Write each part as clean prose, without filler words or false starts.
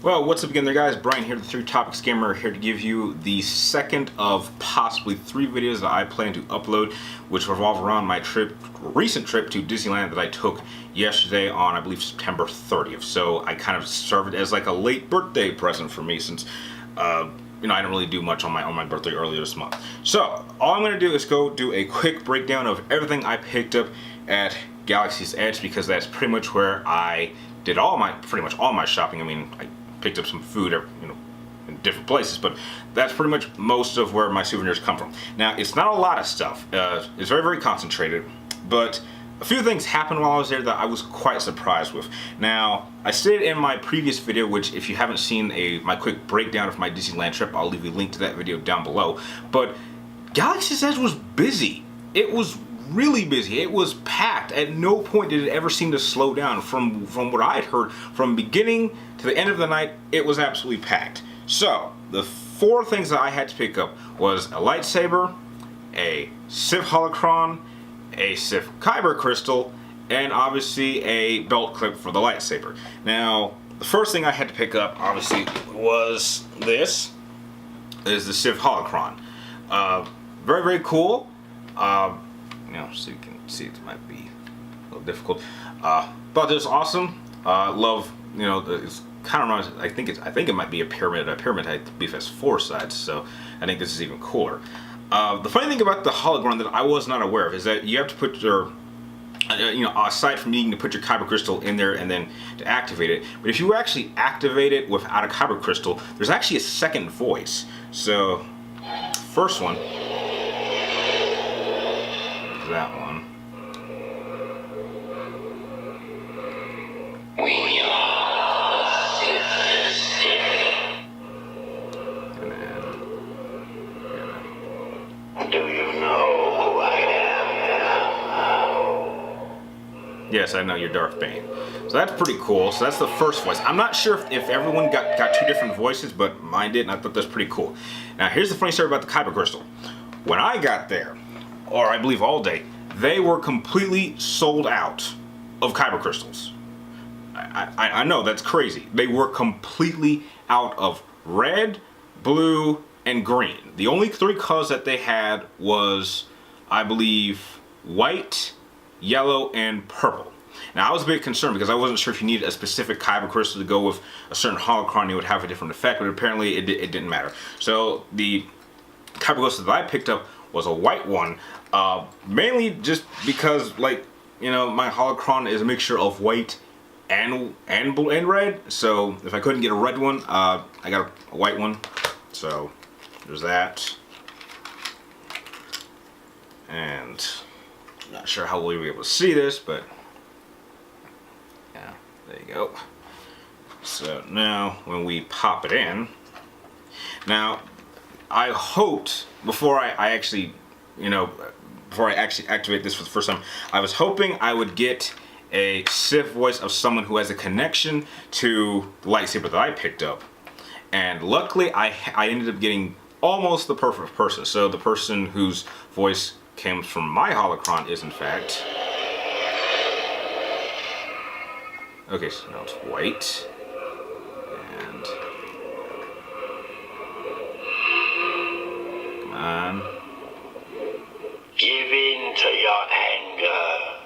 Well, what's up again there, guys? Brian here, the 3 Topics Gamer, here to give you the second of possibly 3 videos that I plan to upload, which revolve around my recent trip to Disneyland that I took yesterday on, I believe, September 30th. So I kind of served it as like a late birthday present for me, since I didn't really do much on my birthday earlier this month. So all I'm going to do is go do a quick breakdown of everything I picked up at Galaxy's Edge, because that's pretty much where I did pretty much all my shopping. I mean, I picked up some food, in different places, but that's pretty much most of where my souvenirs come from. Now, it's not a lot of stuff. It's very, very concentrated, but a few things happened while I was there that I was quite surprised with. Now, I stated in my previous video, which if you haven't seen my quick breakdown of my Disneyland trip, I'll leave a link to that video down below, but Galaxy's Edge was busy. It was really busy. It was packed. At no point did it ever seem to slow down. From what I'd heard, from beginning to the end of the night, it was absolutely packed. So the 4 things that I had to pick up was a lightsaber, a Sith Holocron, a Sith Kyber crystal, and obviously a belt clip for the lightsaber. Now, the first thing I had to pick up, obviously, was this. Is the Sith Holocron. Very, very cool. So you can see it might be a little difficult, but it's awesome. Love, it's kind of nice. I think it might be a pyramid. A pyramid, I believe, has 4 sides, so I think this is even cooler. The funny thing about the Holocron that I was not aware of is that you have to put your, aside from needing to put your Kyber crystal in there and then to activate it, but if you actually activate it without a Kyber crystal, there's actually a second voice. So, first one. That one. We are Sith. And then, Do you know who I am? yes, I know, you're Darth Bane. So that's pretty cool. So that's the first voice. I'm not sure if everyone got 2 different voices, but mine did, and I thought that's pretty cool. Now, here's the funny story about the Kyber crystal. When I got there, or I believe all day, they were completely sold out of Kyber crystals. I know, that's crazy. They were completely out of red, blue, and green. The only 3 colors that they had was, I believe, white, yellow, and purple. Now, I was a bit concerned because I wasn't sure if you needed a specific Kyber crystal to go with a certain Holocron, it would have a different effect, but apparently it didn't matter. So the Kyber crystal that I picked up was a white one, mainly just because, my Holocron is a mixture of white and blue and red. So if I couldn't get a red one, I got a white one. So there's that. And I'm not sure how well you'll be able to see this, but yeah, there you go. So now when we pop it in, now I hoped before I actually activate this for the first time, I was hoping I would get a Sith voice of someone who has a connection to the lightsaber that I picked up. And luckily, I ended up getting almost the perfect person. So the person whose voice comes from my Holocron is, in fact... Okay, so now it's white. And... come on. Give in to your anger.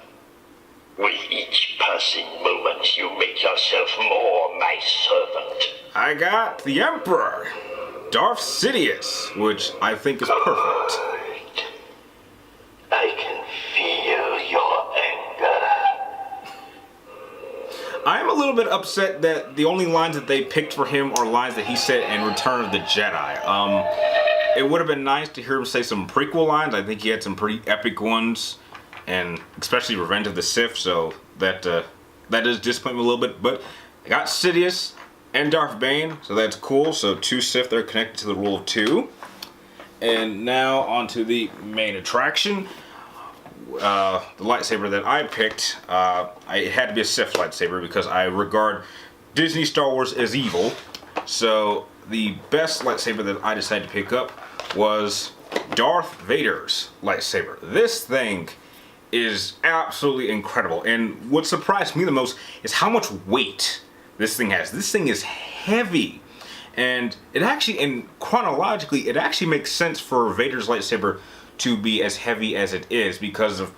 With each passing moment, you make yourself more my servant. I got the Emperor, Darth Sidious, which I think is perfect. Good. I can feel your anger. I am a little bit upset that the only lines that they picked for him are lines that he said in Return of the Jedi. It would have been nice to hear him say some prequel lines. I think he had some pretty epic ones, and especially Revenge of the Sith, so that does disappoint me a little bit. But I got Sidious and Darth Bane, so that's cool. So 2 Sith that are connected to the rule of 2. And now onto the main attraction. The lightsaber that I picked, it had to be a Sith lightsaber because I regard Disney Star Wars as evil. So the best lightsaber that I decided to pick up was Darth Vader's lightsaber. This thing is absolutely incredible, and what surprised me the most is how much weight this thing has. This thing is heavy. And it actually, and chronologically, it actually makes sense for Vader's lightsaber to be as heavy as it is because of,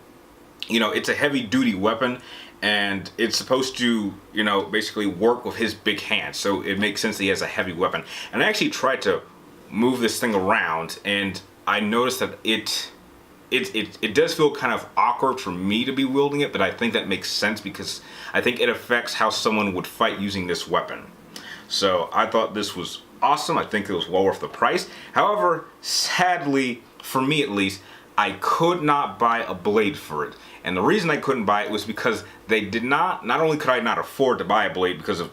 you know, it's a heavy duty weapon and it's supposed to, you know, basically work with his big hand. So it makes sense that he has a heavy weapon. And I actually tried to move this thing around and I noticed that it does feel kind of awkward for me to be wielding it, but I think that makes sense because I think it affects how someone would fight using this weapon. So I thought this was awesome. I think it was well worth the price. However, sadly, for me at least, I could not buy a blade for it. And the reason I couldn't buy it was because they did not only could I not afford to buy a blade because of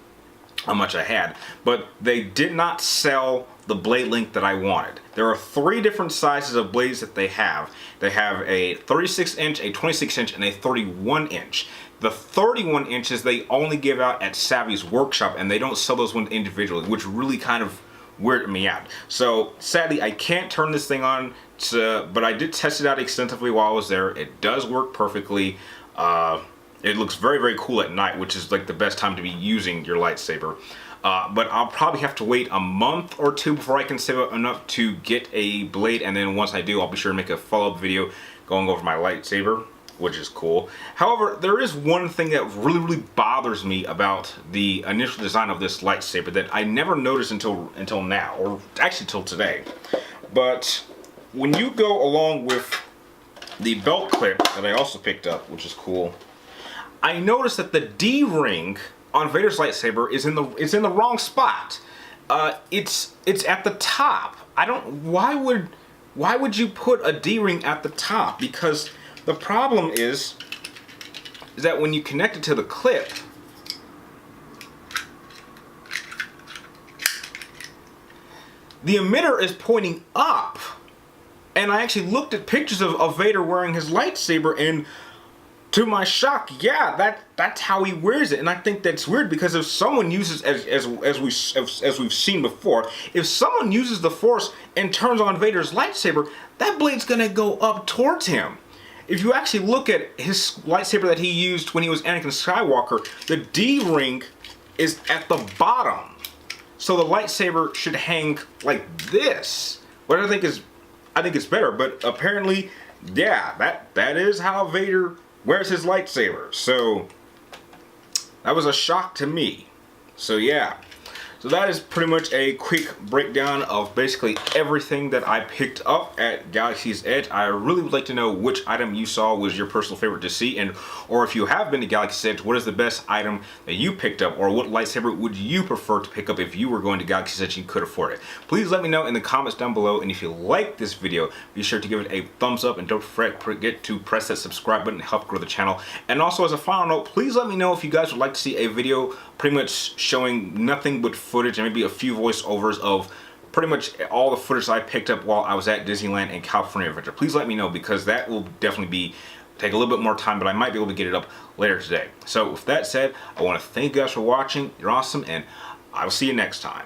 how much I had, but they did not sell the blade length that I wanted. There are 3 different sizes of blades that they have. They have a 36 inch, a 26 inch, and a 31 inch. The 31 inches they only give out at Savvy's workshop and they don't sell those ones individually, which really kind of weirded me out. So sadly I can't turn this thing on, but I did test it out extensively while I was there. It does work perfectly. It looks very, very cool at night, which is like the best time to be using your lightsaber. But I'll probably have to wait a month or 2 before I can save up enough to get a blade, and then once I do, I'll be sure to make a follow-up video going over my lightsaber, which is cool. However, there is one thing that really, really bothers me about the initial design of this lightsaber that I never noticed until now, or actually till today. But when you go along with the belt clip that I also picked up, which is cool, I noticed that the D-ring on Vader's lightsaber is in the wrong spot. It's at the top. Why would you put a D-ring at the top? Because the problem is that when you connect it to the clip, the emitter is pointing up. And I actually looked at pictures of Vader wearing his lightsaber, and to my shock, yeah, that's how he wears it. And I think that's weird because if someone uses, as we've seen before, if someone uses the Force and turns on Vader's lightsaber, that blade's gonna go up towards him. If you actually look at his lightsaber that he used when he was Anakin Skywalker, the D-ring is at the bottom. So the lightsaber should hang like this. What I think it's better, but apparently, yeah, that is how Vader wears his lightsaber. So that was a shock to me. So yeah. So that is pretty much a quick breakdown of basically everything that I picked up at Galaxy's Edge. I really would like to know which item you saw was your personal favorite to see, or if you have been to Galaxy's Edge, what is the best item that you picked up, or what lightsaber would you prefer to pick up if you were going to Galaxy's Edge and you could afford it? Please let me know in the comments down below, and if you like this video, be sure to give it a thumbs up, and don't forget to press that subscribe button to help grow the channel. And also, as a final note, please let me know if you guys would like to see a video pretty much showing nothing but footage and maybe a few voiceovers of pretty much all the footage I picked up while I was at Disneyland and California Adventure. Please let me know, because that will definitely take a little bit more time, but I might be able to get it up later today. So with that said, I want to thank you guys for watching. You're awesome, and I will see you next time.